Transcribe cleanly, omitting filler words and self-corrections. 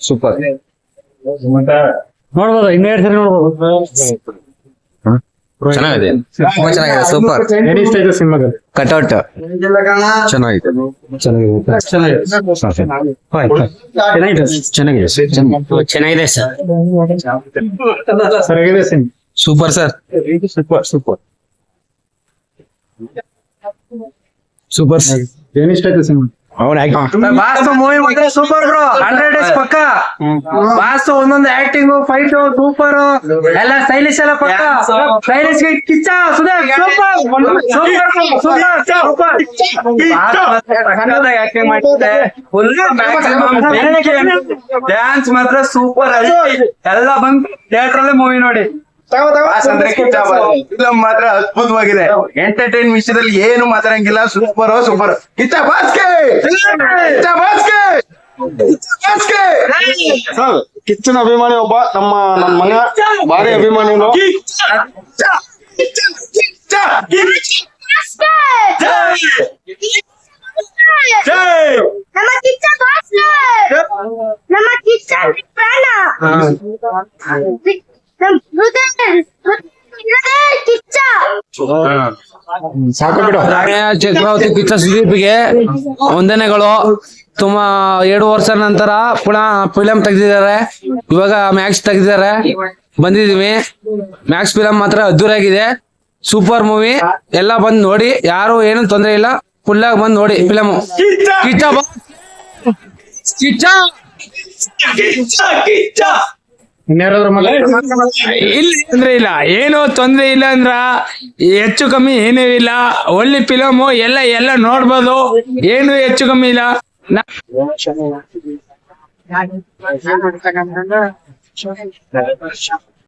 Super. ನೋಡ್ಬೋದು, ಇನ್ನೆರಡು ಸರಿ ನೋಡ್ಬೋದು. ಚೆನ್ನಾಗಿದೆ, ತುಂಬಾ ಚೆನ್ನಾಗಿದೆ. ಸೂಪರ್. ಏನಿಷ್ಟ ಆಯ್ತು ಸಿನಿಮಾದಲ್ಲಿ? ಕಟೌಟ್ ಚೆನ್ನಾಗಿದೆ. ಚೆನ್ನಾಗಿದೆ ಸರ್. ಸರ್ ಹೇಗಿದೆ cinema? Super sir. Super. Super. ಏನಿಷ್ಟ ಆಯ್ತು ಸಿನಿಮಾ? ಬಾಸು ಮೂವಿ ಮಾತ್ರ ಸೂಪರ್ ಬ್ರೋ, 100 ಡೇಸ್ ಪಕ್ಕ. ಬಾಸು ಒಂದೊಂದು ಆಕ್ಟಿಂಗ್, ಫೈಟ್ ಸೂಪರ್, ಎಲ್ಲ ಸ್ಟೈಲಿಶ್ ಎಲ್ಲ ಪಕ್ಕ. Stylish Kiccha Sudheer super. Acting ಮಾಡ್ತಿದ್ದೆ, ಡ್ಯಾನ್ಸ್ ಮಾತ್ರ ಸೂಪರ್. ಎಲ್ಲ ಬಂದು ಥಿಯೇಟರ್ ಅಲ್ಲೇ ಮೂವಿ ನೋಡಿ. ಫಿಲಂ ಮಾತ್ರ ಅದ್ಭುತವಾಗಿದೆ. ಎಂಟರ್ಟೈನ್ ವಿಷಯದಲ್ಲಿ ಏನು ಮಾತಾಡಂಗಿಲ್ಲ. ಸೂಪರ್. ಕಿಚ್ಚ ಬಾಸ್ಕೆ. ಕಿಚ್ಚನ ಅಭಿಮಾನಿ ಒಬ್ಬ ನಮ್ಮ ಮಗ ಭಾರಿ ಅಭಿಮಾನಿ. ಸಾಕು ಬಿಡು. ಚಕ್ರವರ್ತಿ ಕಿಚ್ಚ ಸುದೀಪ್ಗೆ ವಂದನೆಗಳು. ತುಂಬಾ 2 ವರ್ಷ ನಂತರ ಪುನಃ ಫಿಲಂ ತೆಗ್ದಿದ್ದಾರೆ. ಇವಾಗ ಮ್ಯಾಕ್ಸ್ ತೆಗ್ದಿದ್ದಾರೆ, ಬಂದಿದೀವಿ. ಮ್ಯಾಕ್ಸ್ ಫಿಲಂ ಮಾತ್ರ ಅದ್ದೂರಿಯಾಗಿದೆ. Super movie. ಎಲ್ಲ ಬಂದ್ ನೋಡಿ, ಯಾರು ಏನು ತೊಂದ್ರೆ ಇಲ್ಲ. ಫುಲ್ ಆಗಿ ಬಂದ್ ನೋಡಿ ಫಿಲಮ್. ಇಲ್ಲ ತೊಂದ್ರೆ ಇಲ್ಲ, ಏನು ತೊಂದ್ರೆ ಇಲ್ಲ ಅಂದ್ರ ಹೆಚ್ಚು ಕಮ್ಮಿ ಏನೂ ಇಲ್ಲ. ಒಳ್ಳೆ ಫಿಲಮು, ಎಲ್ಲ ನೋಡ್ಬೋದು, ಏನು ಹೆಚ್ಚು ಕಮ್ಮಿ ಇಲ್ಲ.